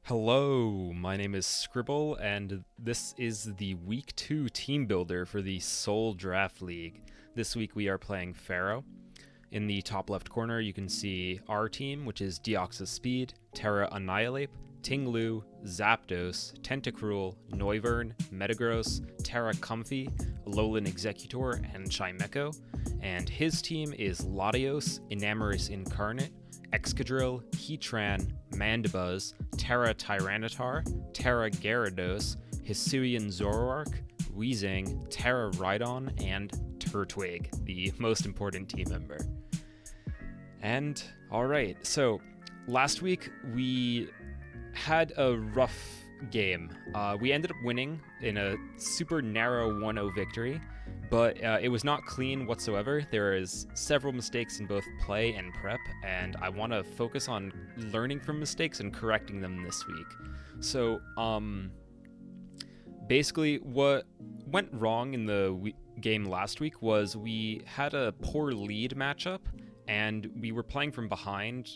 Hello, my name is Scribble, and this is the Week 2 Team Builder for the Seoul Draft League. This week we are playing Pharaoh. In the top left corner you can see our team, which is Deoxys Speed, Terra Annihilate, Tinglu, Zapdos, Tentacruel, Noivern, Metagross, Terra Comfy, Alolan Executor, and Chimecho. And his team is Latios, Enamorous Incarnate, Excadrill, Heatran, Mandibuzz, Terra Tyranitar, Terra Gyarados, Hisuian Zoroark, Weezing, Terra Rhydon, and Turtwig, the most important team member. And alright, so last week we had a rough game. We ended up winning in a super narrow 1-0 victory, but it was not clean whatsoever. There is several mistakes in both play and prep, and I want to focus on learning from mistakes and correcting them this week. So, basically, what went wrong in the game last week was we had a poor lead matchup, and we were playing from behind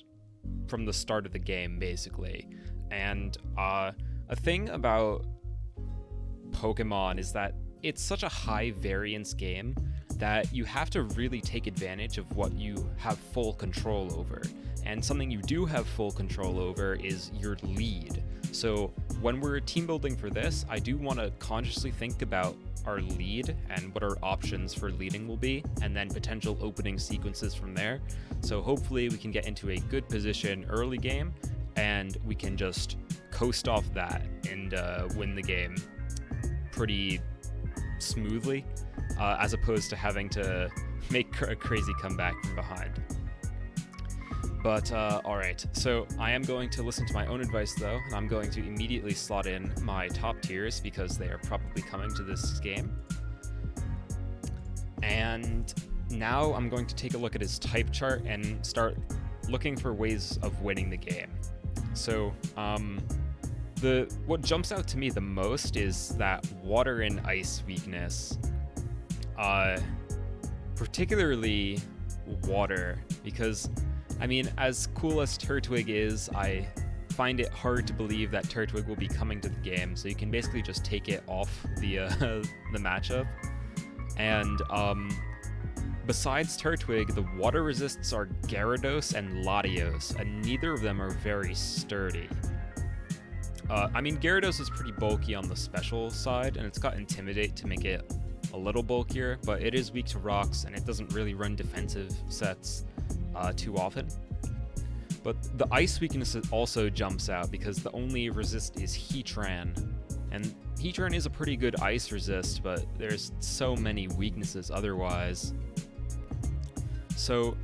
from the start of the game, basically. And a thing about Pokemon is that it's such a high variance game that you have to really take advantage of what you have full control over. And something you do have full control over is your lead. So when we're team building for this, I do want to consciously think about our lead and what our options for leading will be, and then potential opening sequences from there. So hopefully we can get into a good position early game, and we can just coast off that and win the game pretty smoothly, as opposed to having to make a crazy comeback from behind. But alright, so I am going to listen to my own advice though, and I'm going to immediately slot in my top tiers because they are probably coming to this game. And now I'm going to take a look at his type chart and start looking for ways of winning the game. So what jumps out to me the most is that water and ice weakness, particularly water, because I mean, as cool as Turtwig is, I find it hard to believe that Turtwig will be coming to the game, so you can basically just take it off the the matchup. And besides Turtwig, the water resists are Gyarados and Latios, and neither of them are very sturdy. I mean, Gyarados is pretty bulky on the special side, and it's got Intimidate to make it a little bulkier, but it is weak to rocks, and it doesn't really run defensive sets too often. But the ice weakness also jumps out because the only resist is Heatran, and Heatran is a pretty good ice resist, but there's so many weaknesses otherwise. So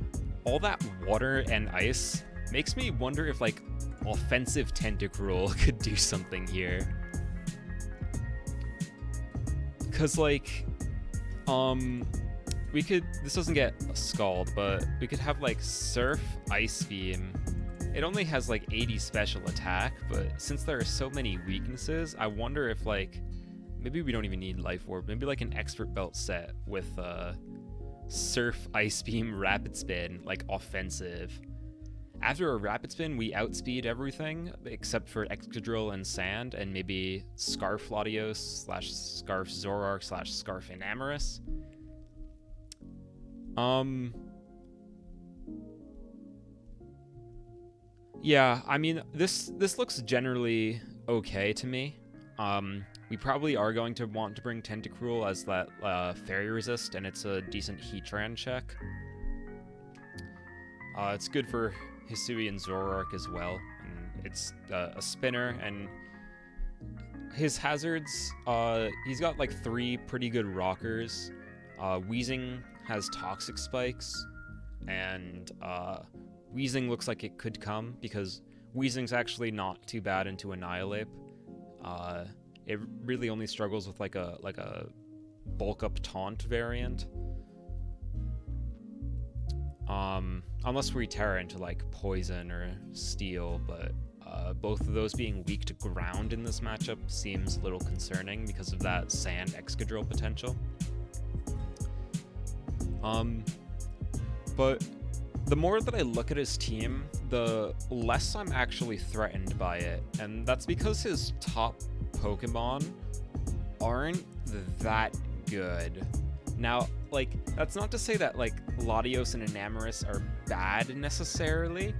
all that water and ice makes me wonder if like offensive Tentacruel could do something here. Cause like, we could, this doesn't get a Scald, but we could have like Surf, Ice Beam. It only has like 80 special attack, but since there are so many weaknesses, I wonder if like, maybe we don't even need Life Orb, maybe like an Expert Belt set with Surf, Ice Beam, Rapid Spin, like offensive. After a Rapid Spin, we outspeed everything except for Excadrill and Sand, and maybe Scarf Latios / Scarf Zoroark / Scarf Enamorous. Yeah, I mean, this looks generally okay to me. We probably are going to want to bring Tentacruel as that Fairy Resist, and it's a decent Heatran check. It's good for Hisuian Zoroark as well, and it's a spinner, and his hazards, he's got like 3 pretty good rockers. Weezing has Toxic Spikes, and Weezing looks like it could come because Weezing's actually not too bad into Annihilate. It really only struggles with like a bulk up taunt variant. Unless we Terra into like Poison or Steel, but both of those being weak to ground in this matchup seems a little concerning because of that Sand Excadrill potential. But the more that I look at his team, the less I'm actually threatened by it, and that's because his top Pokemon aren't that good. Now, like, that's not to say that, like, Latios and Enamorus are bad necessarily,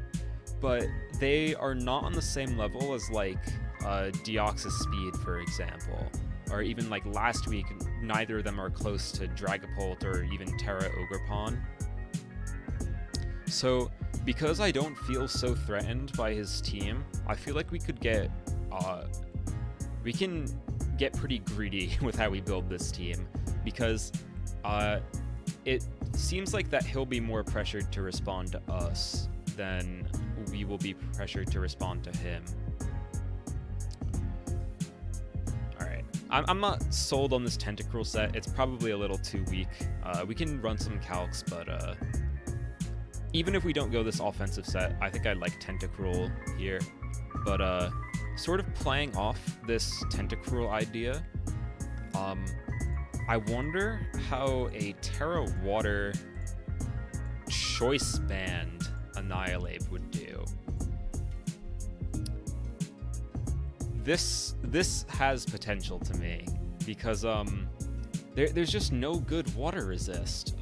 but they are not on the same level as, like, Deoxys Speed, for example. Or even, like, last week, neither of them are close to Dragapult or even Terra Ogerpon. So, because I don't feel so threatened by his team, I feel like we could get, we can get pretty greedy with how we build this team, because it seems like that he'll be more pressured to respond to us than we will be pressured to respond to him. Alright, I'm not sold on this Tentacruel set. It's probably a little too weak. We can run some calcs, but even if we don't go this offensive set, I think I like Tentacruel here. But sort of playing off this Tentacruel idea, I wonder how a Terra Water Choice Band Annihilate would do. This has potential to me, because there's just no good water resist.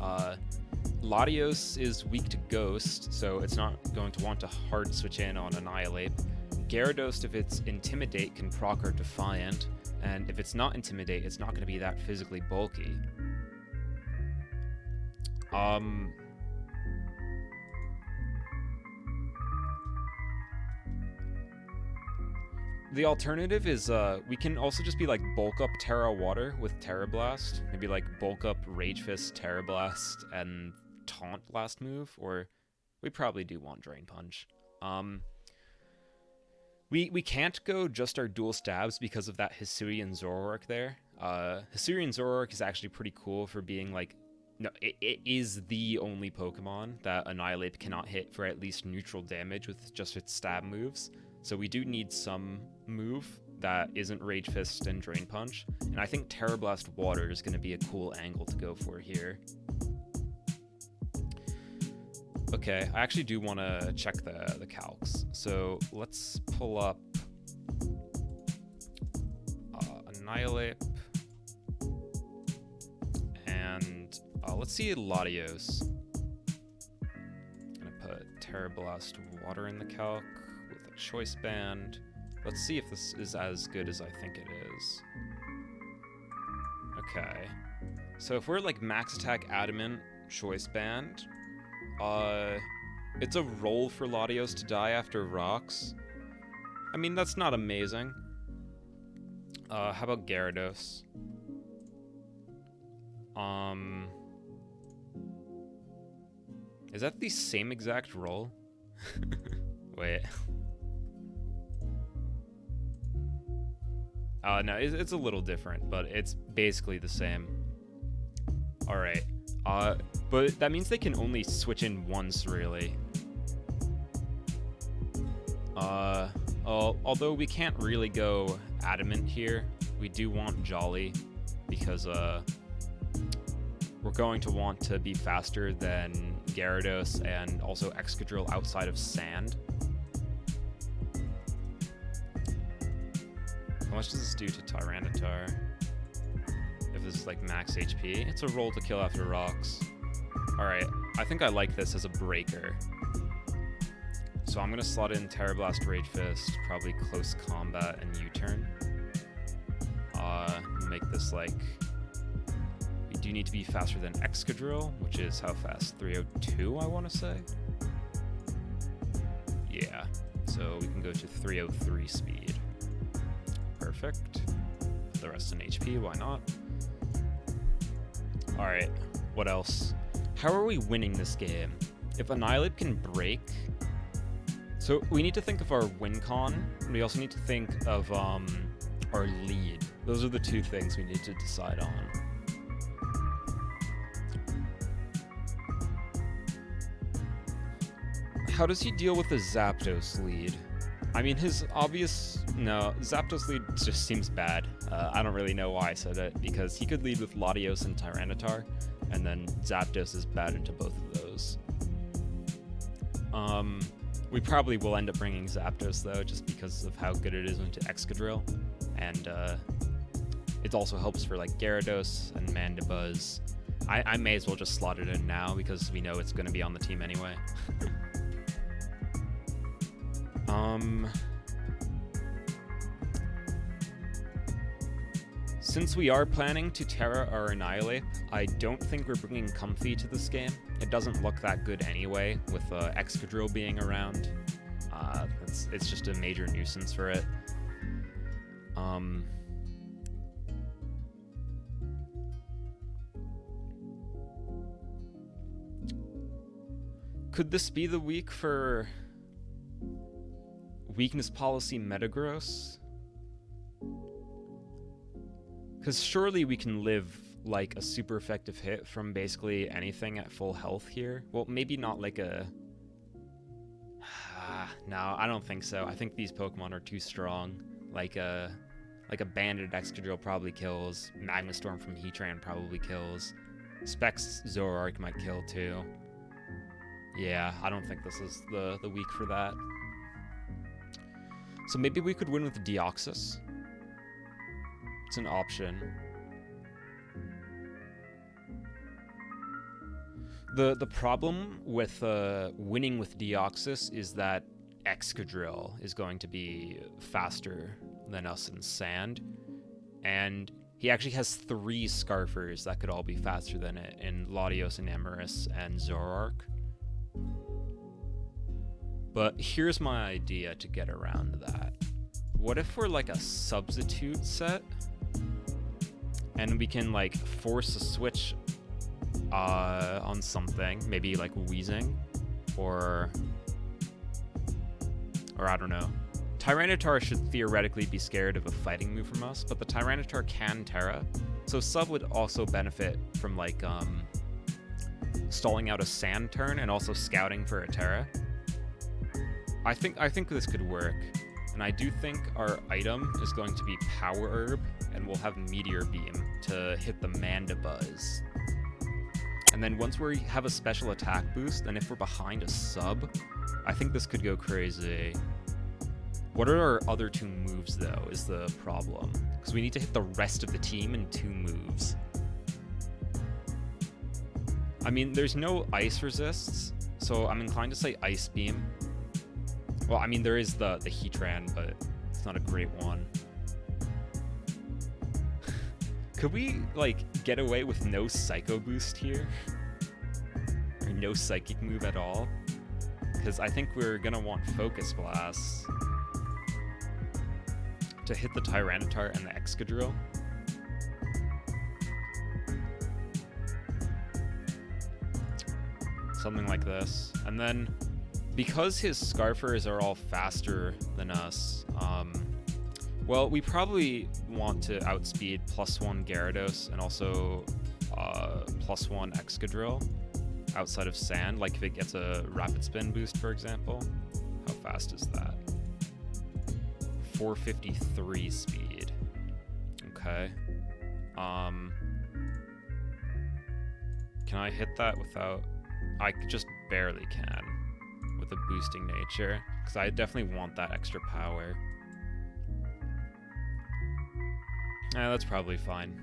Latios is weak to Ghost, so it's not going to want to hard switch in on Annihilate. Gyarados, if it's Intimidate, can proc or Defiant, and if it's not Intimidate, it's not going to be that physically bulky. The alternative is we can also just be like bulk up Terra Water with Terra Blast, maybe like bulk up Rage Fist, Terra Blast, and Taunt last move, or we probably do want Drain Punch. We can't go just our dual stabs because of that Hisuian Zoroark there. Hisuian Zoroark is actually pretty cool for being like, no, it is the only Pokemon that Annihilate cannot hit for at least neutral damage with just its stab moves. So we do need some move that isn't Rage Fist and Drain Punch, and I think Terra Blast Water is going to be a cool angle to go for here. Okay, I actually do want to check the calcs. So let's pull up Annihilate, and let's see Latios. I'm going to put Terra Blast Water in the calc with a Choice Band. Let's see if this is as good as I think it is. Okay, so if we're like Max Attack Adamant Choice Band, it's a roll for Latios to die after rocks. I mean, that's not amazing. How about Gyarados? Is that the same exact roll? Wait. No, it's a little different, but it's basically the same. Alright. But that means they can only switch in once, really. Although we can't really go Adamant here, we do want Jolly, because we're going to want to be faster than Gyarados and also Excadrill outside of Sand. How much does this do to Tyranitar? If this is like max HP, it's a roll to kill after rocks. Alright, I think I like this as a breaker. So I'm going to slot in Terra Blast, Rage Fist, probably Close Combat, and U-Turn. Make this like... We do need to be faster than Excadrill, which is how fast? 302, I want to say? Yeah, so we can go to 303 speed. Perfect. Put the rest in HP, why not? Alright, what else? How are we winning this game? If Annihilate can break... So we need to think of our win con, and we also need to think of our lead. Those are the two things we need to decide on. How does he deal with the Zapdos lead? I mean, his obvious... No, Zapdos lead just seems bad. I don't really know why I said it, because he could lead with Latios and Tyranitar, and then Zapdos is bad into both of those. We probably will end up bringing Zapdos, though, just because of how good it is into Excadrill. And it also helps for, like, Gyarados and Mandibuzz. I may as well just slot it in now, because we know it's going to be on the team anyway. Since we are planning to Terra or Annihilate, I don't think we're bringing Comfey to this game. It doesn't look that good anyway, with Excadrill being around. It's just a major nuisance for it. Could this be the week for Weakness Policy Metagross? Because surely we can live like a super effective hit from basically anything at full health here. Well, maybe not like a... no, I don't think so. I think these Pokemon are too strong. Like a Banded Excadrill probably kills. Magnastorm from Heatran probably kills. Specs Zoroark might kill too. Yeah, I don't think this is the week for that. So maybe we could win with Deoxys. It's an option. The problem with winning with Deoxys is that Excadrill is going to be faster than us in Sand, and he actually has 3 Scarfers that could all be faster than it in Latios and Amoris and Zoroark. But here's my idea to get around that. What if we're like a substitute set? And we can like force a switch on something, maybe like Weezing, or I don't know. Tyranitar should theoretically be scared of a fighting move from us, but the Tyranitar can Terra, so Sub would also benefit from like stalling out a Sand turn and also scouting for a Terra. I think this could work, and I do think our item is going to be Power Herb, and we'll have Meteor Beam to hit the Mandibuzz. And then once we have a special attack boost, and if we're behind a sub, I think this could go crazy. What are our other 2 moves, though, is the problem. Because we need to hit the rest of the team in 2 moves. I mean, there's no ice resists, so I'm inclined to say Ice Beam. Well, I mean, there is the Heatran, but it's not a great one. Could we, like, get away with no Psycho Boost here? Or no Psychic move at all? Because I think we're gonna want Focus Blast to hit the Tyranitar and the Excadrill. Something like this. And then, because his Scarfers are all faster than us, well, we probably want to outspeed +1 Gyarados and also +1 Excadrill outside of Sand, like if it gets a Rapid Spin boost, for example. How fast is that? 453 speed. Okay. Can I hit that without... I just barely can with a boosting nature, because I definitely want that extra power. That's probably fine.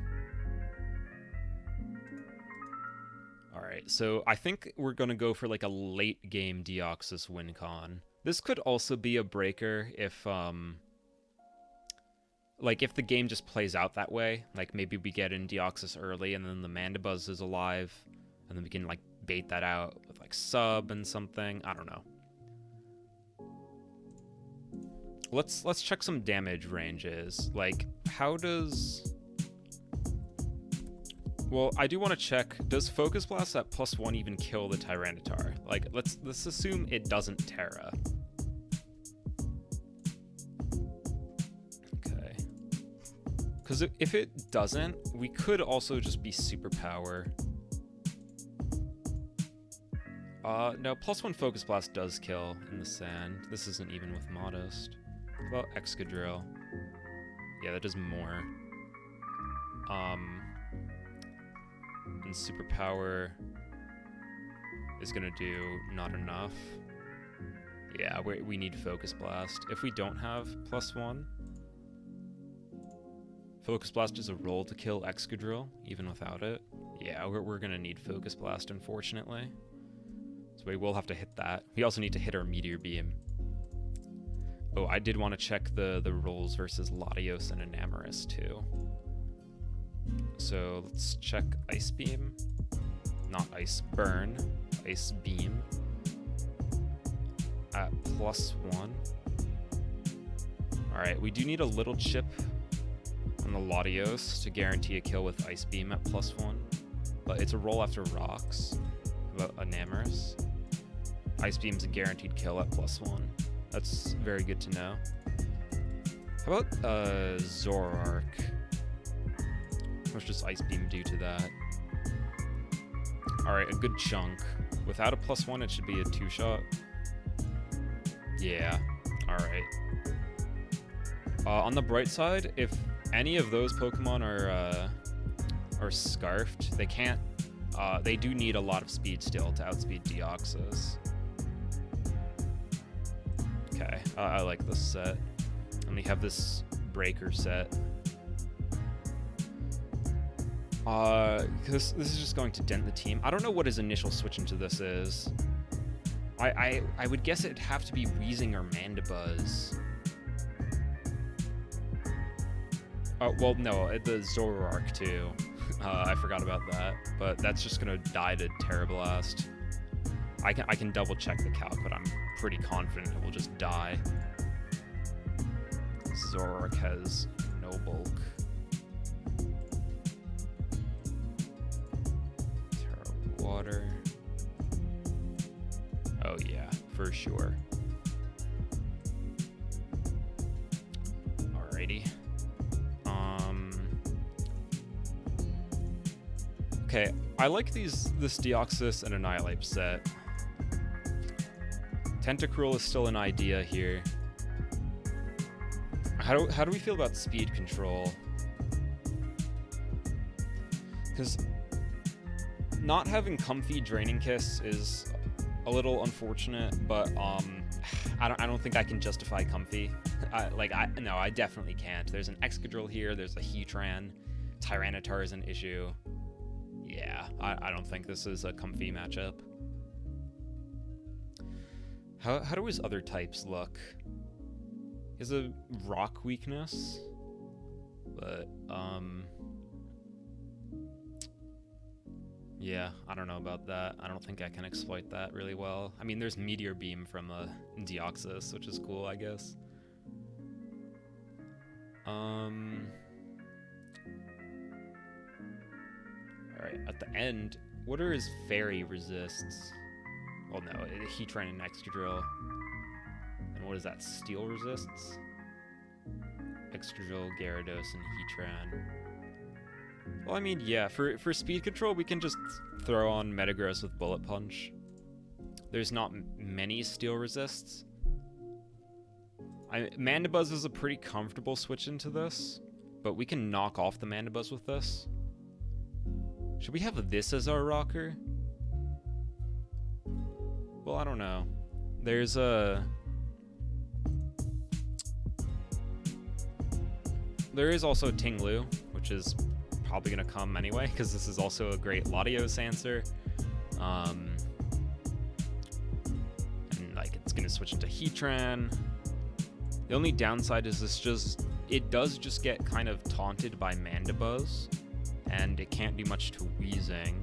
Alright, so I think we're gonna go for like a late game Deoxys win con. This could also be a breaker if like if the game just plays out that way. Like maybe we get in Deoxys early and then the Mandibuzz is alive, and then we can like bait that out with like Sub and something. I don't know. Let's check some damage ranges. Like, how does... Well, I do want to check, does Focus Blast at +1 even kill the Tyranitar? Like, let's assume it doesn't Terra. Okay. Because if it doesn't, we could also just be Superpower. No, +1 Focus Blast does kill in the Sand. This isn't even with Modest. Well, Excadrill. Yeah, that does more. And Superpower is gonna do not enough. Yeah, we need Focus Blast. If we don't have +1, Focus Blast is a roll to kill Excadrill, even without it. Yeah, we're gonna need Focus Blast, unfortunately. So we will have to hit that. We also need to hit our Meteor Beam. Oh, I did want to check the rolls versus Latios and Enamorus too. So let's check Ice Beam. Not Ice Burn, Ice Beam. At +1. Alright, we do need a little chip on the Latios to guarantee a kill with Ice Beam at +1. But it's a roll after rocks. About Enamorus. Ice Beam's a guaranteed kill at +1. That's very good to know. How about Zoroark? How much does Ice Beam do to that? Alright, a good chunk. Without a +1, it should be a 2-shot. Yeah, alright. On the bright side, if any of those Pokemon are scarfed, they can't. They do need a lot of speed still to outspeed Deoxys. Okay, I like this set. And we have this Breaker set. Because this is just going to dent the team. I don't know what his initial switch into this is. I would guess it'd have to be Weezing or Mandibuzz. Oh, well, no, the Zoroark too. I forgot about that, but that's just gonna die to Terra Blast. I can double check the calc, but I'm pretty confident it will just die. Zoroark has no bulk. Terra Water. Oh yeah, for sure. Alrighty. Okay, I like this Deoxys and Annihilate set. Tentacruel is still an idea here. How do we feel about speed control? Because not having Comfy Draining Kiss is a little unfortunate, but I don't think I can justify Comfy. No, I definitely can't. There's an Excadrill here. There's a Heatran. Tyranitar is an issue. Yeah, I don't think this is a Comfy matchup. How do his other types look? He has a rock weakness, but yeah, I don't know about that. I don't think I can exploit that really well. I mean, there's Meteor Beam from Deoxys, which is cool, I guess. Alright, at the end, what are his fairy resists? Well, no, Heatran and Excadrill. And what is that? Steel resists? Excadrill, Gyarados, and Heatran. Well, I mean, yeah, for speed control, we can just throw on Metagross with Bullet Punch. There's not many steel resists. Mandibuzz is a pretty comfortable switch into this, but we can knock off the Mandibuzz with this. Should we have this as our rocker? Well, I don't know. There's there is also Tinglu, which is probably going to come anyway, because this is also a great Latios answer. And like, it's going to switch into Heatran. The only downside is it does just get kind of taunted by Mandibuzz, and it can't do much to Weezing.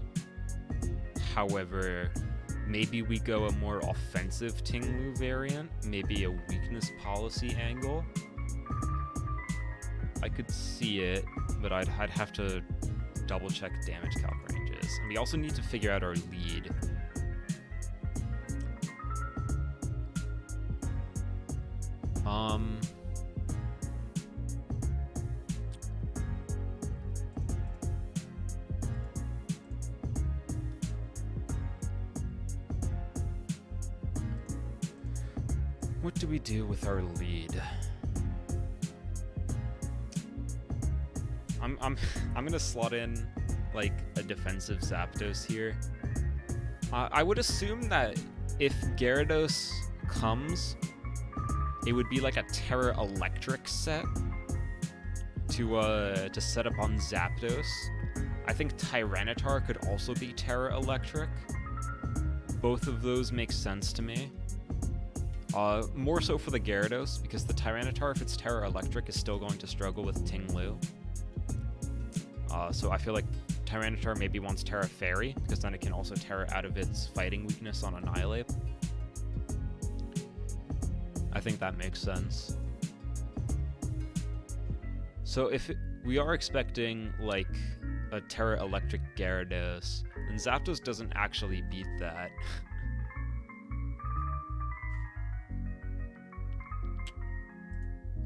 However, maybe we go a more offensive Tinglu variant, maybe a weakness policy angle. I could see it, but I'd have to double check damage calc ranges. And we also need to figure out our lead. What do we do with our lead? I'm gonna slot in like a defensive Zapdos here. I would assume that if Gyarados comes, it would be like a Terra Electric set to set up on Zapdos. I think Tyranitar could also be Terra Electric. Both of those make sense to me. More so for the Gyarados, because the Tyranitar, if it's Terra Electric, is still going to struggle with Ting-Lu. So I feel like Tyranitar maybe wants Terra Fairy, because then it can also Terra out of its fighting weakness on Annihilate. I think that makes sense. So if we are expecting, like, a Terra Electric Gyarados, then Zapdos doesn't actually beat that.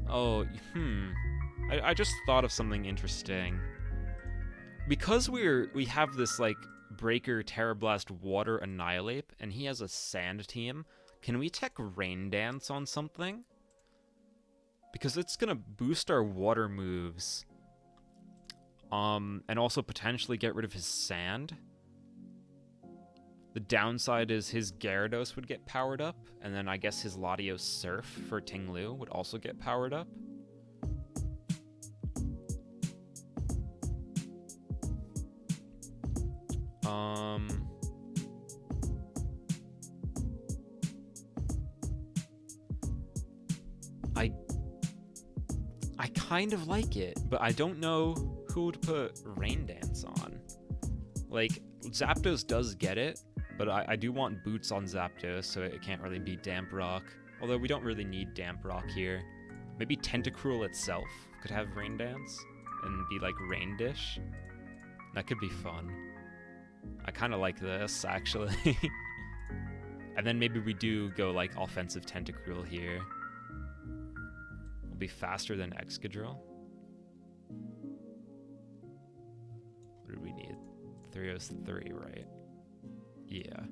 Oh, I just thought of something interesting. Because we have this, like, Breaker, Terra Blast, Water, Annihilate, and he has a Sand team, can we tech Rain Dance on something? Because it's gonna boost our Water moves. And also potentially get rid of his Sand. The downside is his Gyarados would get powered up, and then I guess his Latios Surf for Ting-Lu would also get powered up. I kind of like it, but I don't know who to put Rain Dance on. Like, Zapdos does get it, but I do want Boots on Zapdos, so it can't really beat Damp Rock. Although we don't really need Damp Rock here. Maybe Tentacruel itself could have Rain Dance and be like Rain Dish. That could be fun. I kind of like this, actually. And then maybe we do go like offensive Tentacruel here. Will be faster than Excadrill. What do we need? 303, right? Yeah.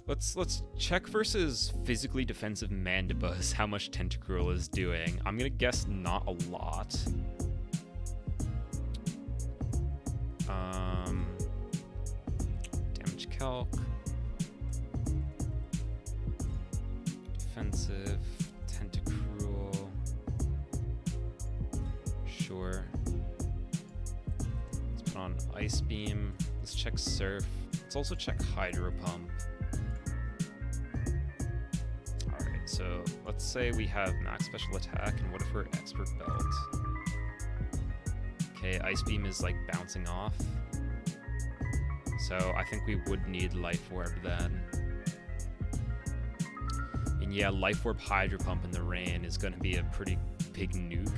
Let's check versus physically defensive Mandibuzz how much Tentacruel is doing. I'm gonna guess not a lot. Damage calc. Defensive Tentacruel. Sure. Let's put on Ice Beam. Let's check Surf. Let's also check Hydro Pump. Alright, so let's say we have max special attack, and what if we're expert belt? Okay, Ice Beam is like bouncing off. So I think we would need Life Orb then. And yeah, Life Orb Hydro Pump in the rain is going to be a pretty big nuke.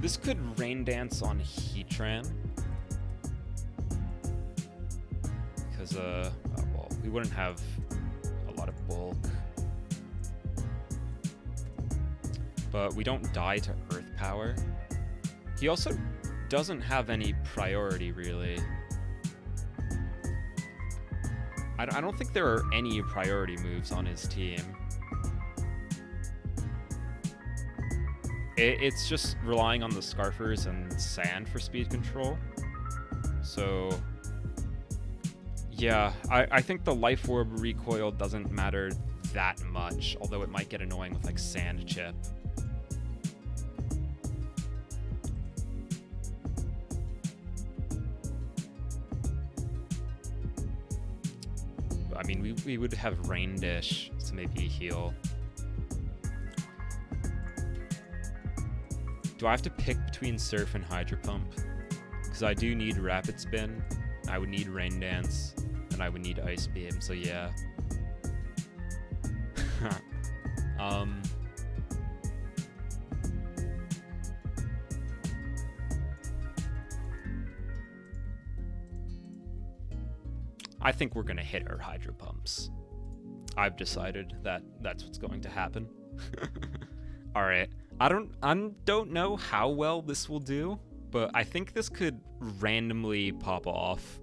This could Rain Dance on Heatran. Because, oh, well, we wouldn't have a lot of bulk. But we don't die to Earth Power. He also doesn't have any priority, really. I don't think there are any priority moves on his team. It's just relying on the Scarfers and Sand for speed control. So, yeah, I think the Life Orb recoil doesn't matter that much, although it might get annoying with, like, Sand Chip. I mean, we would have Rain Dish to maybe heal. Do I have to pick between Surf and Hydro Pump? Because I do need Rapid Spin, I would need Rain Dance, and I would need Ice Beam, so yeah. I think we're gonna hit our Hydro Pumps. I've decided that that's what's going to happen. Alright. I don't know how well this will do, but I think this could randomly pop off.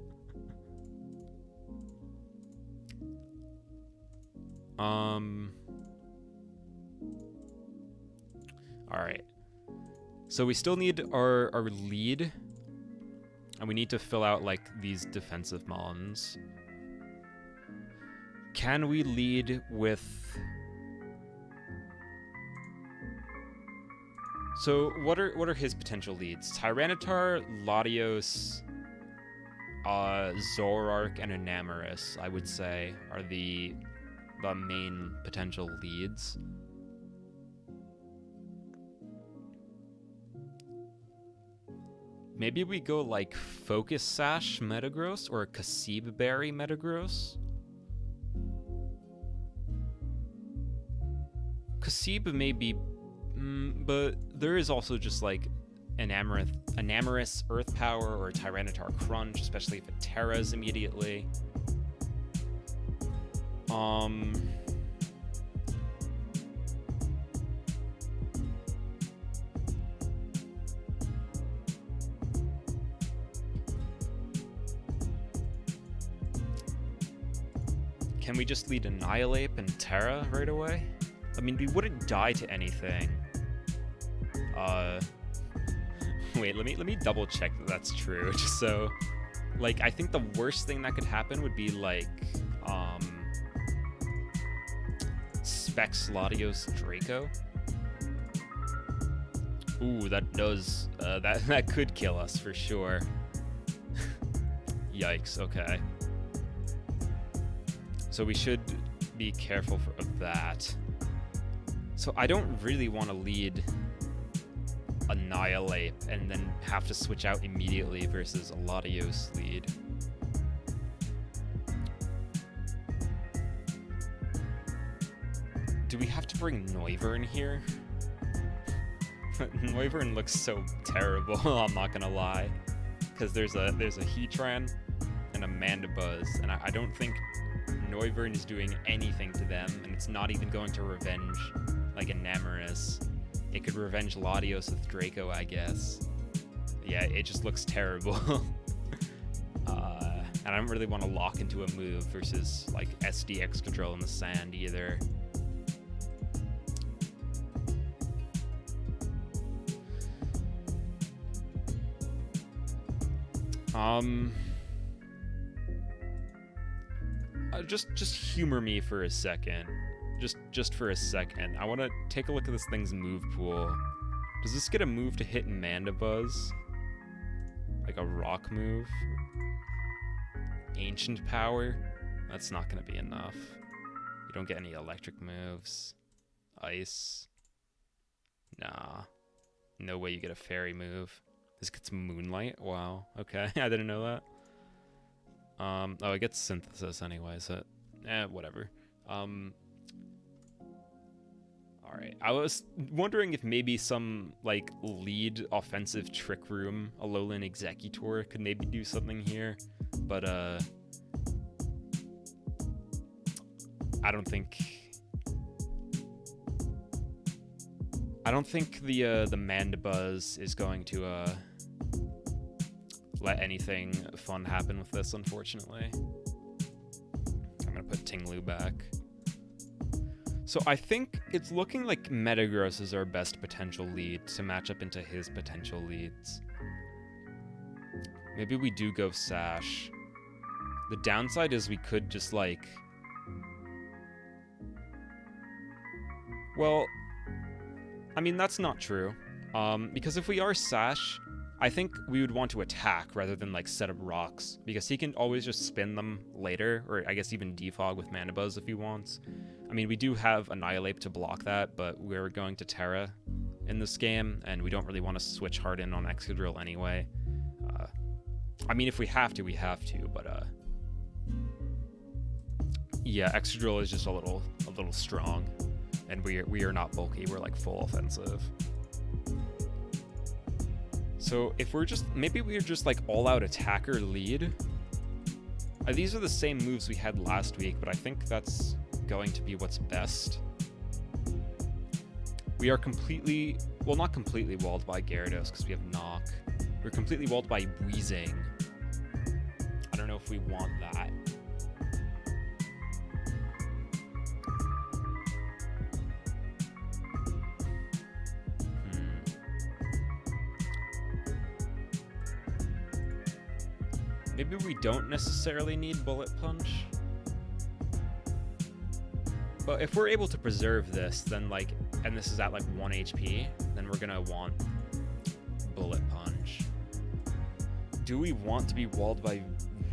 Alright. So we still need our lead, and we need to fill out like these defensive mons. Can we lead with... So what are his potential leads? Tyranitar, Latios, Zoroark, and Enamorus, I would say, are the main potential leads. Maybe we go like Focus Sash Metagross or Kasib Berry Metagross. Kasib may be, but there is also just like Enamorus Earth Power or Tyranitar Crunch, especially if it Terras immediately. Can we just lead Annihilate and Terra right away? I mean, we wouldn't die to anything. Wait, let me double check that that's true, just so... Like, I think the worst thing that could happen would be, like, Specs Latios Draco. Ooh, that does... that could kill us, for sure. Yikes, okay. So we should be careful of that. So I don't really want to lead Annihilate and then have to switch out immediately versus a Latios lead. Do we have to bring Noivern here? Noivern looks so terrible, I'm not gonna lie. Because there's a Heatran and a Mandibuzz, and I don't think Noivern is doing anything to them, and it's not even going to revenge like Enamorus. It could revenge Latios with Draco, I guess. Yeah, it just looks terrible. And I don't really want to lock into a move versus like SDX control in the sand either. Just humor me for a second. Just for a second. I want to take a look at this thing's move pool. Does this get a move to hit Mandibuzz? Like a rock move? Ancient Power? That's not going to be enough. You don't get any electric moves. Ice? Nah. No way you get a fairy move. This gets Moonlight? Wow. Okay, I didn't know that. Oh, it gets Synthesis anyway, so... whatever. Alright, I was wondering if maybe some, like, lead offensive Trick Room, Alolan Executor, could maybe do something here. But, I don't think the Mandibuzz is going to, let anything fun happen with this, unfortunately. I'm gonna put Tinglu back. So I think it's looking like Metagross is our best potential lead to match up into his potential leads. Maybe we do go Sash. The downside is we could just like... Well, I mean, that's not true. Because if we are Sash, I think we would want to attack rather than like set up rocks, because he can always just spin them later, or I guess even defog with Mandibuzz if he wants. I mean, we do have Annihilate to block that, but we're going to Terra in this game, and we don't really want to switch hard in on Excadrill anyway. I mean, if we have to, we have to, but yeah, Excadrill is just a little strong, and we are not bulky. We're like full offensive. So if we're just, maybe we're just like all-out attacker lead. These are the same moves we had last week, but I think that's going to be what's best. We are completely, well, not completely walled by Gyarados because we have Knock. We're completely walled by Weezing. I don't know if we want that. Maybe we don't necessarily need Bullet Punch. But if we're able to preserve this, then like, and this is at like 1 HP, then we're gonna want Bullet Punch. Do we want to be walled by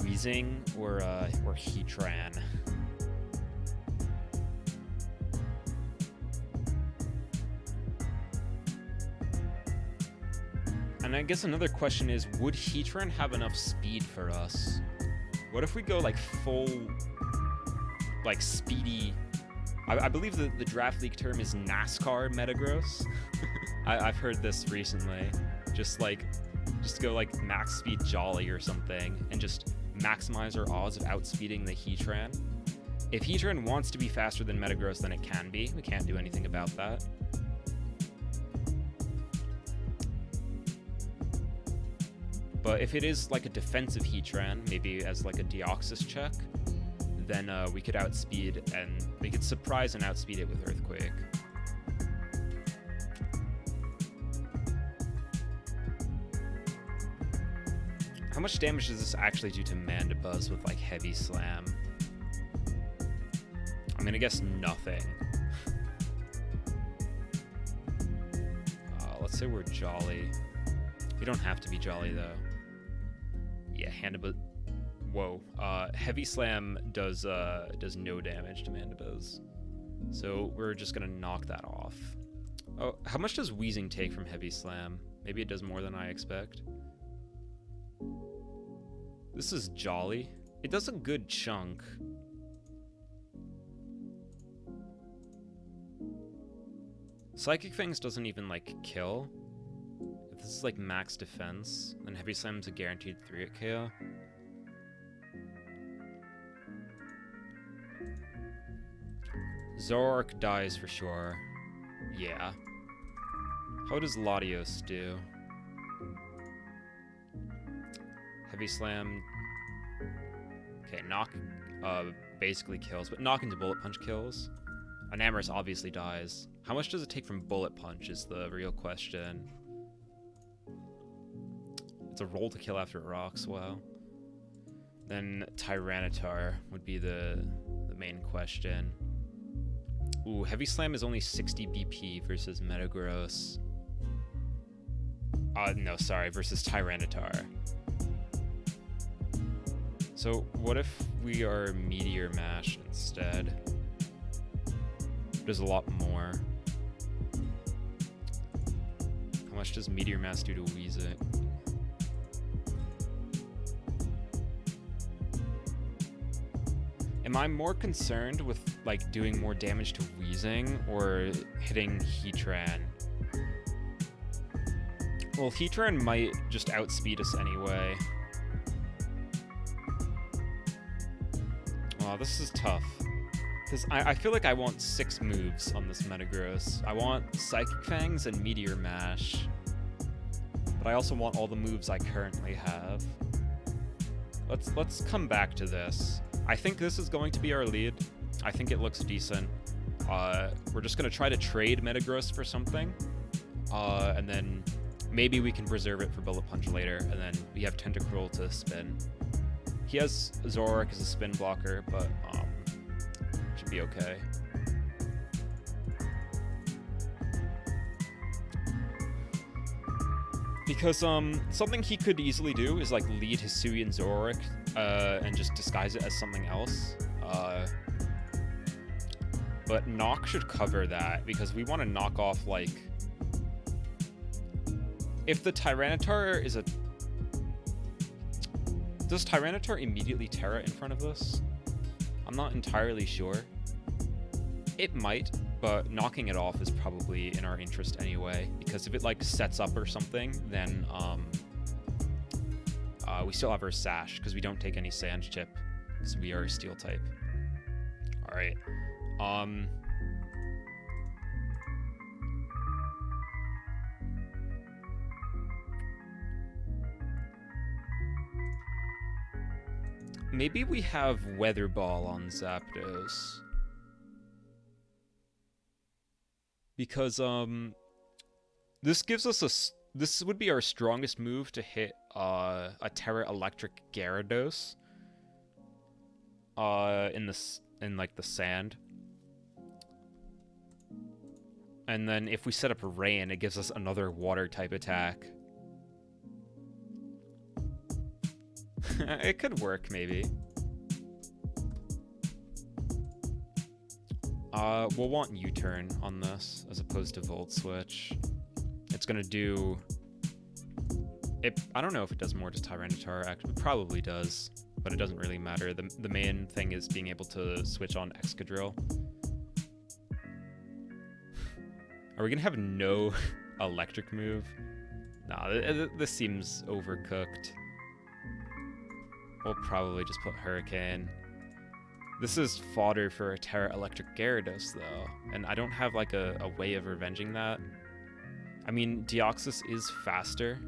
Wheezing or Heatran? And I guess another question is, would Heatran have enough speed for us? What if we go like full, like speedy, I believe the Draft League term is NASCAR Metagross. I've heard this recently. Just go like max speed Jolly or something and just maximize our odds of outspeeding the Heatran. If Heatran wants to be faster than Metagross, then it can be. We can't do anything about that. But if it is like a defensive Heatran, maybe as like a Deoxys check, then we could outspeed and we could surprise and outspeed it with Earthquake. How much damage does this actually do to Mandibuzz with like Heavy Slam? I'm gonna guess nothing. Let's say we're Jolly. We don't have to be Jolly though. Yeah, Mandibuzz. Whoa. Heavy Slam does no damage to Mandibuzz. So we're just gonna knock that off. Oh, how much does Wheezing take from Heavy Slam? Maybe it does more than I expect. This is Jolly. It does a good chunk. Psychic Fangs doesn't even like kill. If this is like max defense, then Heavy Slam's a guaranteed 3-hit KO. Zoroark dies for sure. Yeah. How does Latios do? Heavy Slam. Okay, Knock basically kills, but Knock into Bullet Punch kills. Enamorus obviously dies. How much does it take from Bullet Punch is the real question. It's a roll to kill after it rocks, wow. Then Tyranitar would be the main question. Ooh, Heavy Slam is only 60 BP versus Metagross. No, sorry, versus Tyranitar. So what if we are Meteor Mash instead? There's a lot more. How much does Meteor Mash do to Weezing? Am I more concerned with like doing more damage to Weezing or hitting Heatran? Well, Heatran might just outspeed us anyway. Oh, this is tough. Because I feel like I want 6 moves on this Metagross. I want Psychic Fangs and Meteor Mash. But I also want all the moves I currently have. Let's come back to this. I think this is going to be our lead. I think it looks decent. We're just going to try to trade Metagross for something. And then maybe we can preserve it for Bullet Punch later. And then we have Tentacruel to spin. He has Zoroark as a spin blocker, but should be okay. Because something he could easily do is like lead Hisui and Zoroark and just disguise it as something else. But Knock should cover that because we want to knock off like... If the Tyranitar is a... Does Tyranitar immediately Terra in front of this? I'm not entirely sure. It might, but knocking it off is probably in our interest anyway, because if it like sets up or something, then we still have our Sash, because we don't take any Sand Chip, because we are a Steel type. Alright. Maybe we have Weather Ball on Zapdos. Because this gives us this would be our strongest move to hit a Terra Electric Gyarados in like the sand. And then if we set up a Rain, it gives us another water type attack. It could work, maybe. We'll want U-turn on this as opposed to Volt Switch. It's gonna do it. I don't know if it does more to Tyranitar. Actually, it probably does, but it doesn't really matter. The main thing is being able to switch on Excadrill. Are we gonna have no electric move? Nah, this seems overcooked. We'll probably just put Hurricane. This is fodder for a Terra Electric Gyarados, though, and I don't have like a way of revenging that. I mean, Deoxys is faster.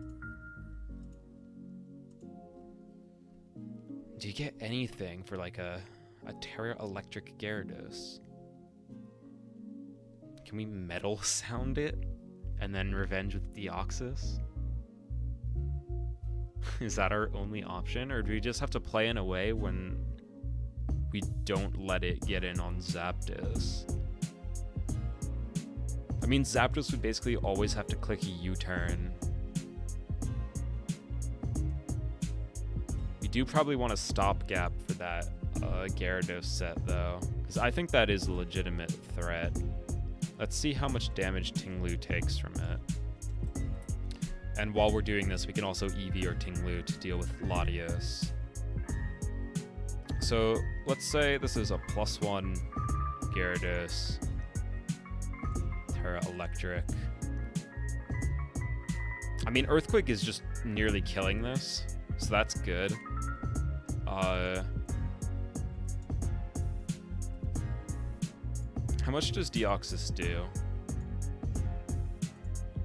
Do you get anything for like a Terra Electric Gyarados? Can we Metal Sound it and then revenge with Deoxys? Is that our only option, or do we just have to play in a way when we don't let it get in on Zapdos? I mean, Zapdos would basically always have to click a U-turn. We do probably want a stopgap for that Gyarados set, though, because I think that is a legitimate threat. Let's see how much damage Tinglu takes from it. And while we're doing this, we can also EV or Tinglu to deal with Latios. So let's say this is a +1 Gyarados, Terra Electric. I mean, Earthquake is just nearly killing this, so that's good. How much does Deoxys do?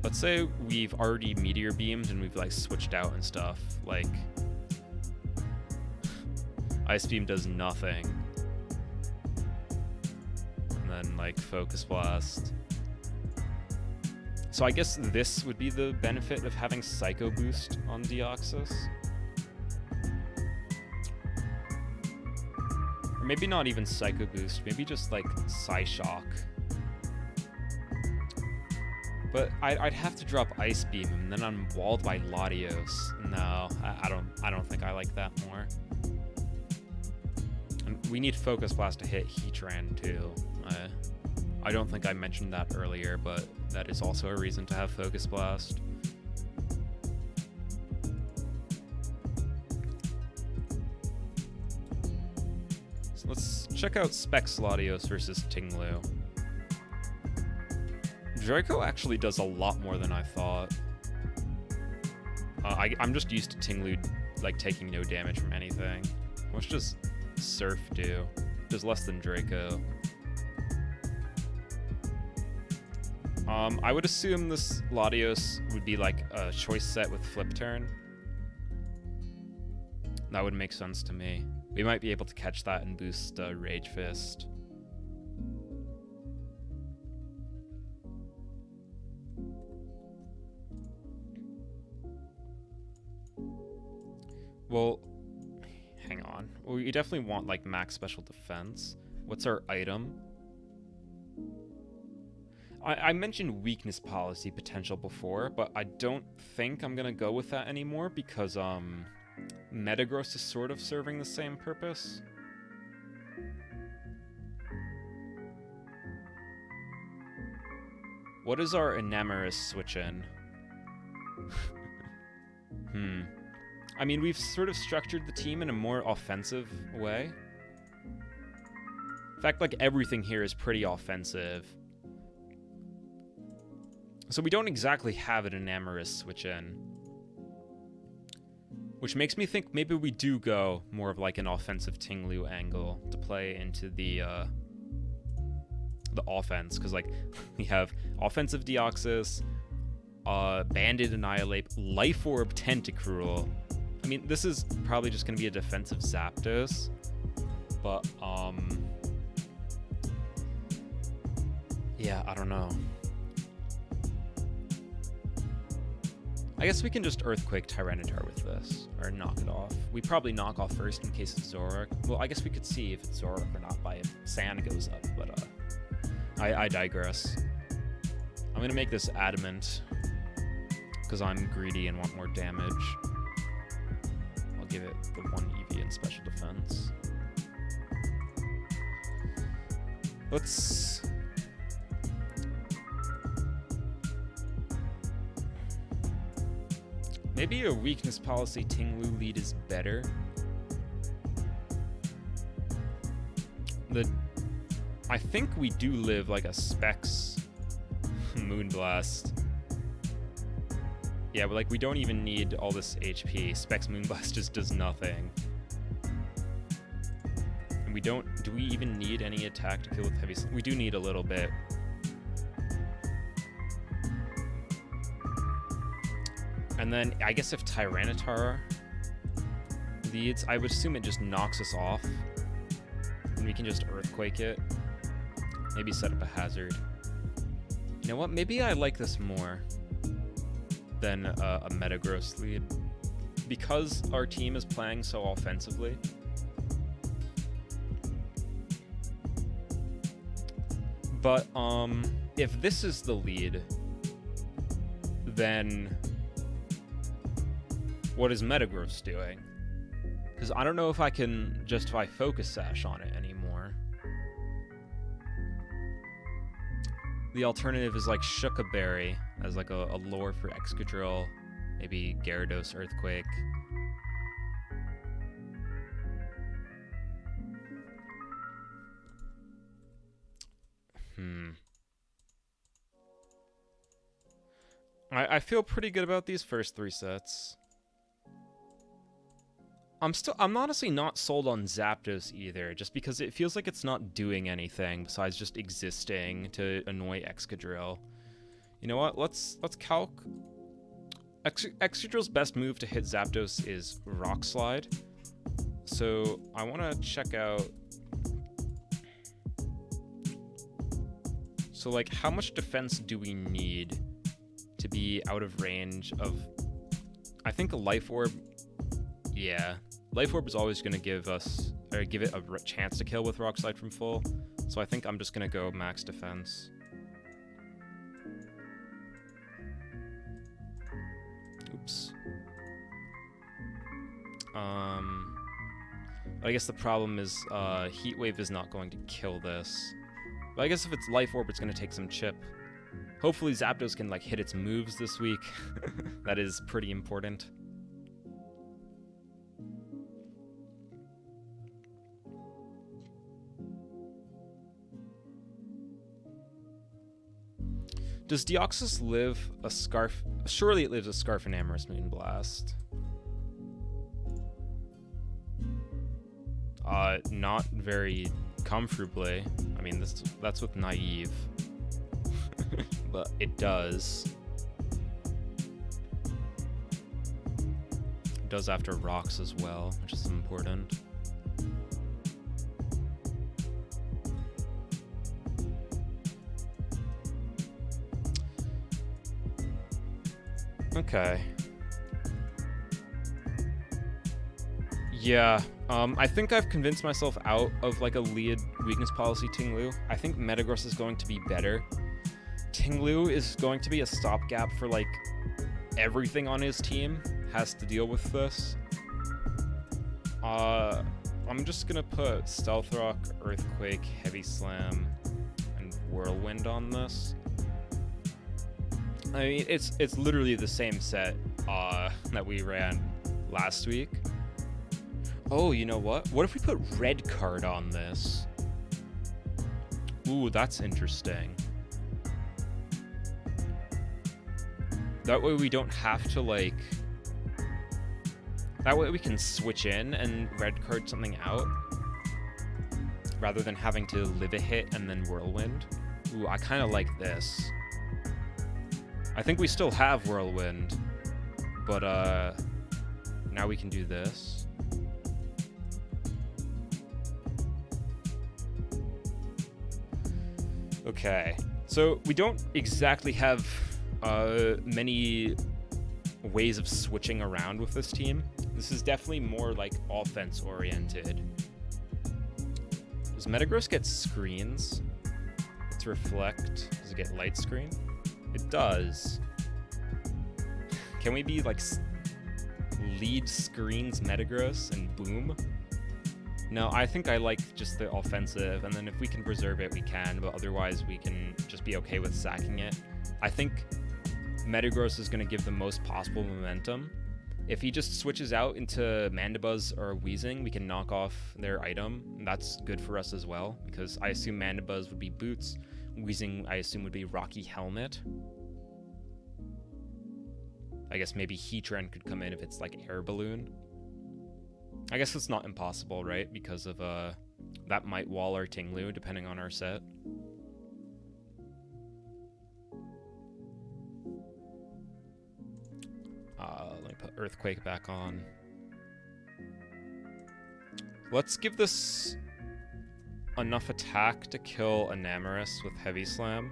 Let's say we've already Meteor Beamed and we've like switched out and stuff. Like, Ice Beam does nothing. And then like Focus Blast. So I guess this would be the benefit of having Psycho Boost on Deoxys. Or maybe not even Psycho Boost, maybe just like Psyshock. But I'd have to drop Ice Beam and then I'm walled by Latios. No, I don't think I like that more. And we need Focus Blast to hit Heatran too. I don't think I mentioned that earlier, but that is also a reason to have Focus Blast. So let's check out Specs Latios versus Tinglu. Draco actually does a lot more than I thought. I'm just used to Tinglu like taking no damage from anything. What's just Surf do? Does less than Draco. I would assume this Latios would be like a choice set with Flip Turn. That would make sense to me. We might be able to catch that and boost Rage Fist. Well, hang on. We definitely want like max special defense. What's our item? I mentioned weakness policy potential before, but I don't think I'm gonna go with that anymore because Metagross is sort of serving the same purpose. What is our Enamorous switch in? I mean, we've sort of structured the team in a more offensive way. In fact, like everything here is pretty offensive. So we don't exactly have an Enamorous switch in. Which makes me think maybe we do go more of like an offensive Tinglu angle to play into the offense. Because like we have offensive Deoxys, Banded Annihilate, Life Orb Tentacruel. I mean, this is probably just going to be a defensive Zapdos, but, yeah, I don't know. I guess we can just Earthquake Tyranitar with this, or knock it off. We probably knock off first in case it's Zoroark. Well, I guess we could see if it's Zoroark or not by if Sand goes up, but I digress. I'm gonna make this Adamant, because I'm greedy and want more damage. I'll give it the 1 EV and special defense. Let's... Maybe a weakness policy Tinglu lead is better. I think we do live like a Specs Moonblast. Yeah, but like we don't even need all this HP. Specs Moonblast just does nothing. And we don't... Do we even need any attack to kill with heavy... We do need a little bit. And then I guess if Tyranitar leads, I would assume it just knocks us off. And we can just Earthquake it. Maybe set up a hazard. You know what? Maybe I like this more than a Metagross lead. Because our team is playing so offensively. But if this is the lead, then what is Metagross doing? Because I don't know if I can justify Focus Sash on it anymore. The alternative is like Shookaberry as like a lure for Excadrill. Maybe Gyarados Earthquake. I feel pretty good about these first 3 sets. I'm honestly not sold on Zapdos either, just because it feels like it's not doing anything besides just existing to annoy Excadrill. You know what? Let's calc. Excadrill's best move to hit Zapdos is Rock Slide. So I want to check out. So like, how much defense do we need to be out of range of? I think a Life Orb. Yeah, Life Orb is always going to give it a chance to kill with Rock Slide from full. So I think I'm just going to go max defense. Oops. But I guess the problem is Heat Wave is not going to kill this. But I guess if it's Life Orb, it's going to take some chip. Hopefully Zapdos can like hit its moves this week. That is pretty important. Does Deoxys live a Scarf? Surely it lives a Scarf and Amorous Moonblast. Not very comfortably. I mean, that's with Naive. But it does. It does after Rocks as well, which is important. Okay. Yeah, I think I've convinced myself out of like a lead weakness policy Tinglu. I think Metagross is going to be better. Tinglu is going to be a stopgap for like everything on his team has to deal with this. I'm just gonna put Stealth Rock, Earthquake, Heavy Slam, and Whirlwind on this. I mean, it's literally the same set that we ran last week. Oh, you know what? What if we put Red Card on this? Ooh, that's interesting. That way we don't have to, like... That way we can switch in and Red Card something out. Rather than having to live a hit and then Whirlwind. Ooh, I kind of like this. I think we still have Whirlwind. But, now we can do this. Okay, so we don't exactly have many ways of switching around with this team. This is definitely more like offense oriented. Does Metagross get screens? Let's reflect. Does it get light screen? It does. Can we be like lead screens Metagross and boom? No, I think I like just the offensive, and then if we can preserve it, we can, but otherwise we can just be okay with sacking it. I think Metagross is going to give the most possible momentum. If he just switches out into Mandibuzz or Weezing, we can knock off their item. And that's good for us as well, because I assume Mandibuzz would be Boots. Weezing, I assume, would be Rocky Helmet. I guess maybe Heatran could come in if it's like Air Balloon. I guess it's not impossible, right? Because of that might wall our Tinglu, depending on our set. Let me put Earthquake back on. Let's give this enough attack to kill Enamorus with Heavy Slam.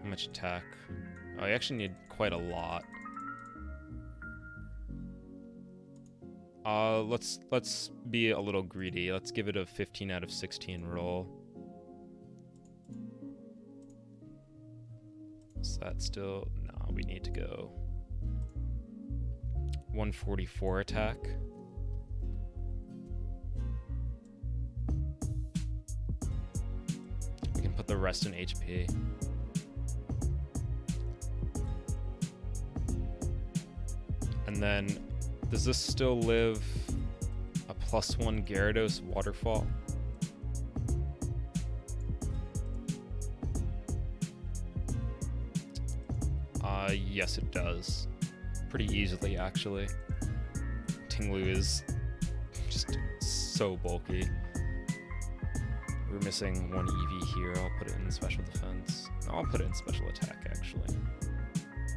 How much attack? Oh, you actually need quite a lot. Let's be a little greedy. Let's give it a 15 out of 16 roll. Is that still... No, we need to go 144 attack. We can put the rest in HP. And then, does this still live a +1 Gyarados Waterfall? Yes it does. Pretty easily, actually. Tinglu is just so bulky. We're missing one EV here. I'll put it in special defense. No, I'll put it in special attack, actually.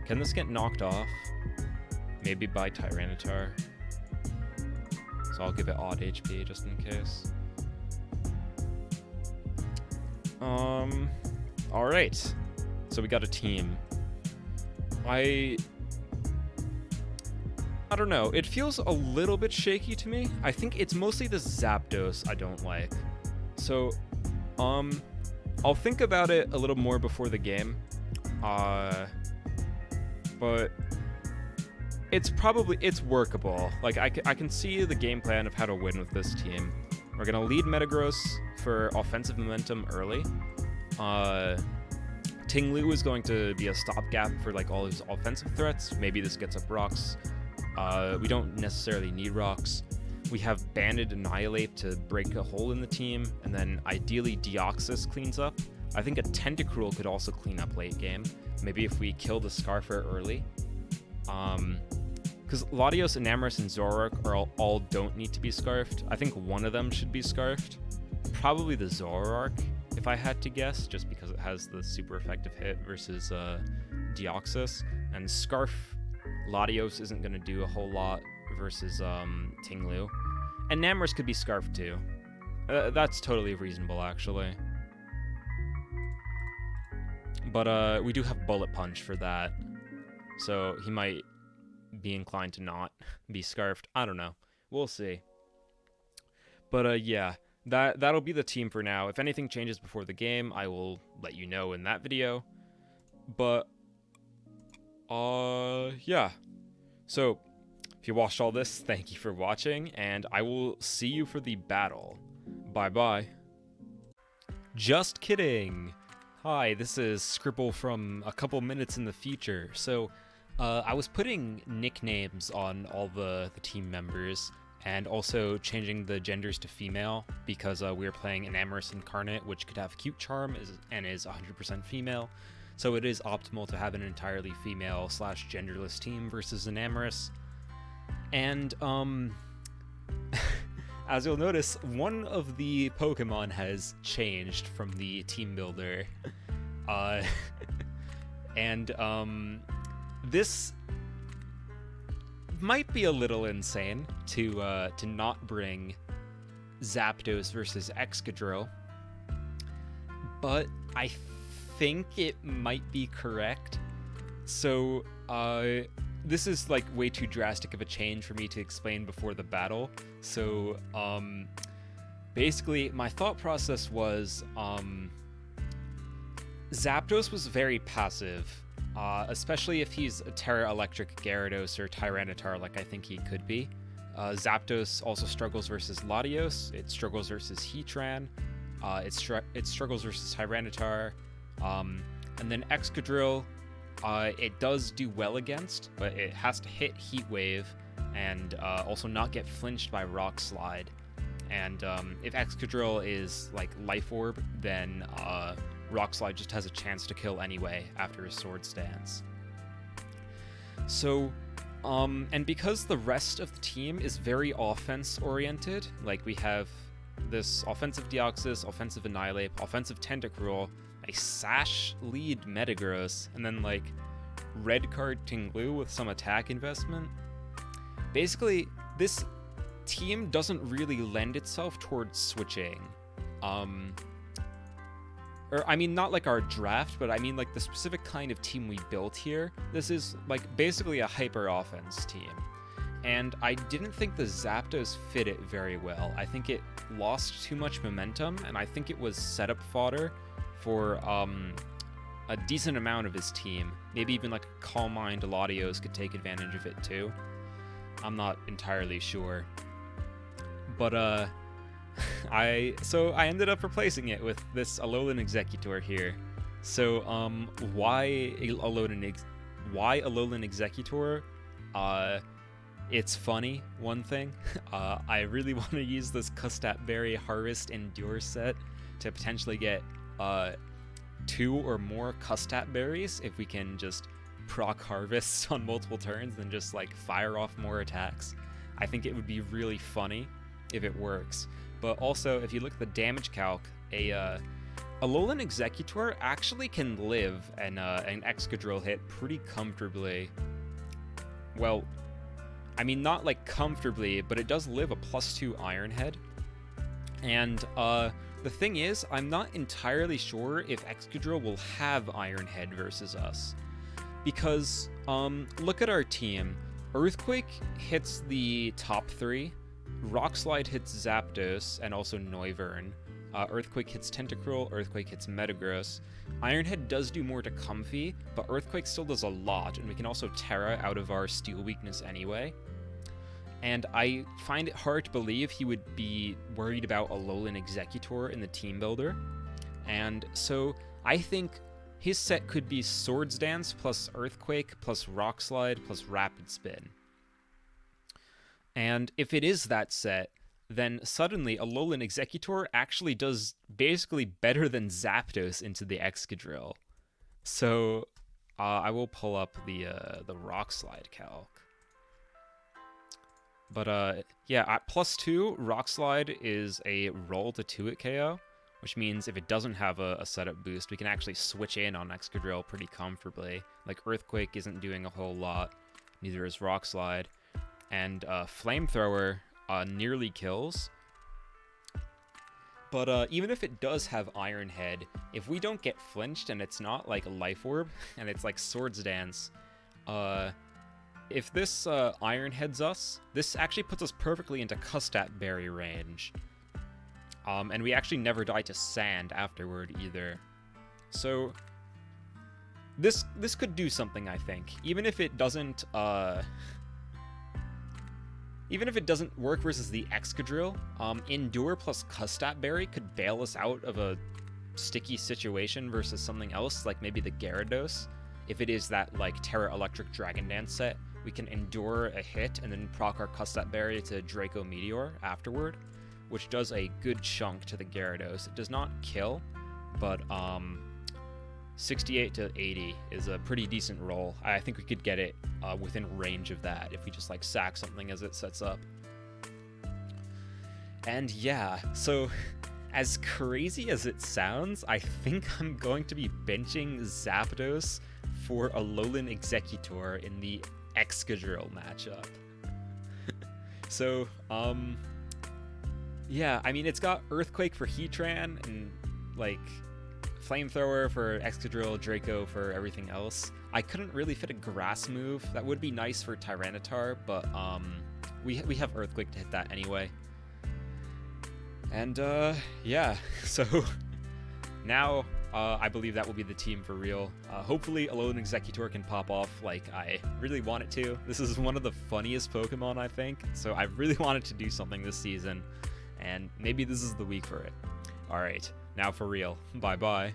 Can this get knocked off? Maybe by Tyranitar. So I'll give it odd HP just in case. Alright. So we got a team. I don't know. It feels a little bit shaky to me. I think it's mostly the Zapdos I don't like. So, I'll think about it a little more before the game. But it's workable. Like, I can see the game plan of how to win with this team. We're gonna lead Metagross for offensive momentum early. Tinglu is going to be a stopgap for like all his offensive threats. Maybe this gets up rocks. We don't necessarily need rocks. We have Banded Annihilate to break a hole in the team, and then ideally Deoxys cleans up. I think a Tentacruel could also clean up late game. Maybe if we kill the Scarfer early. Because Latios, Enamorus, and Zoroark all don't need to be scarfed. I think one of them should be scarfed. Probably the Zoroark, if I had to guess, just because it has the super effective hit versus Deoxys. And Scarf Latios isn't going to do a whole lot versus Tinglu. And Enamorus could be scarfed too. That's totally reasonable, actually. But we do have Bullet Punch for that. So he might be inclined to not be scarfed. I don't know. We'll see. But yeah, that'll be the team for now. If anything changes before the game, I will let you know in that video. But yeah. So if you watched all this, thank you for watching, and I will see you for the battle. Bye-bye. Just kidding. Hi, this is Scribble from a couple minutes in the future. So, I was putting nicknames on all the team members, and also changing the genders to female, because we were playing Enamorus Incarnate, which could have Cute Charm and is 100% female. So it is optimal to have an entirely female / genderless team versus Enamorus. And, as you'll notice, one of the Pokemon has changed from the Teambuilder. This might be a little insane to not bring Zapdos versus Excadrill. but I think it might be correct. So, this is like way too drastic of a change for me to explain before the battle. So, basically, my thought process was, Zapdos was very passive, especially if he's a Terra Electric Gyarados or Tyranitar like I think he could be. Zapdos also struggles versus Latios, it struggles versus Heatran, it struggles versus Tyranitar, and then Excadrill, it does do well against, but it has to hit Heat Wave and also not get flinched by Rock Slide. And if Excadrill is like Life Orb, then Rock Slide just has a chance to kill anyway after his Swords Dance. So, and because the rest of the team is very offense-oriented, like we have this offensive Deoxys, offensive Annihilate, offensive Tentacruel, a Sash lead Metagross, and then like red card Tinglu with some attack investment. Basically, this team doesn't really lend itself towards switching. Or I mean, not like our draft, but I mean like the specific kind of team we built here. This is like basically a hyper offense team. And I didn't think the Zapdos fit it very well. I think it lost too much momentum, and I think it was setup fodder for a decent amount of his team. Maybe even like a Calm Mind Latios could take advantage of it too. I'm not entirely sure. But I ended up replacing it with this Alolan Executor here. So why Alolan Executor? It's funny, one thing. I really want to use this Custap Berry Harvest Endure set to potentially get 2 or more Custap Berries if we can just proc harvests on multiple turns and just like fire off more attacks. I think it would be really funny if it works. But also, if you look at the damage calc, a Alolan Executor actually can live an Excadrill hit pretty comfortably. Well, I mean, not like comfortably, but it does live a +2 Iron Head. And the thing is, I'm not entirely sure if Excadrill will have Iron Head versus us. Because, look at our team. Earthquake hits the top 3. Rock Slide hits Zapdos and also Noivern. Earthquake hits Tentacruel, Earthquake hits Metagross. Iron Head does do more to Comfey, but Earthquake still does a lot, and we can also Terra out of our Steel weakness anyway. And I find it hard to believe he would be worried about Alolan Executor in the team builder. And so I think his set could be Swords Dance plus Earthquake plus Rock Slide plus Rapid Spin. And if it is that set, then suddenly Alolan Executor actually does basically better than Zapdos into the Excadrill. So I will pull up the Rock Slide calc. But yeah, at +2, Rock Slide is a roll to 2-hit KO, which means if it doesn't have a setup boost, we can actually switch in on Excadrill pretty comfortably. Like Earthquake isn't doing a whole lot, neither is Rock Slide. And Flamethrower nearly kills. But even if it does have Iron Head, if we don't get flinched and it's not like a Life Orb, and it's like Swords Dance, if this Iron Heads us, this actually puts us perfectly into Custap Berry range. And we actually never die to Sand afterward either. So this could do something, I think. Even if it doesn't work versus the Excadrill, Endure plus Custap Berry could bail us out of a sticky situation versus something else, like maybe the Gyarados. If it is that, like, Terra Electric Dragon Dance set, we can Endure a hit and then proc our Custap Berry to Draco Meteor afterward, which does a good chunk to the Gyarados. It does not kill, but 68 to 80 is a pretty decent roll. I think we could get it within range of that if we just like sack something as it sets up. And yeah, so as crazy as it sounds, I think I'm going to be benching Zapdos for Alolan Executor in the Excadrill matchup. So, yeah, I mean, it's got Earthquake for Heatran, and like, Flamethrower for Excadrill, Draco for everything else. I couldn't really fit a grass move. That would be nice for Tyranitar, but we have Earthquake to hit that anyway. And yeah, so now I believe that will be the team for real. Hopefully Alolan Executor can pop off like I really want it to. This is one of the funniest Pokemon, I think, so I really wanted to do something this season, and maybe this is the week for it. Alright, now for real. Bye-bye.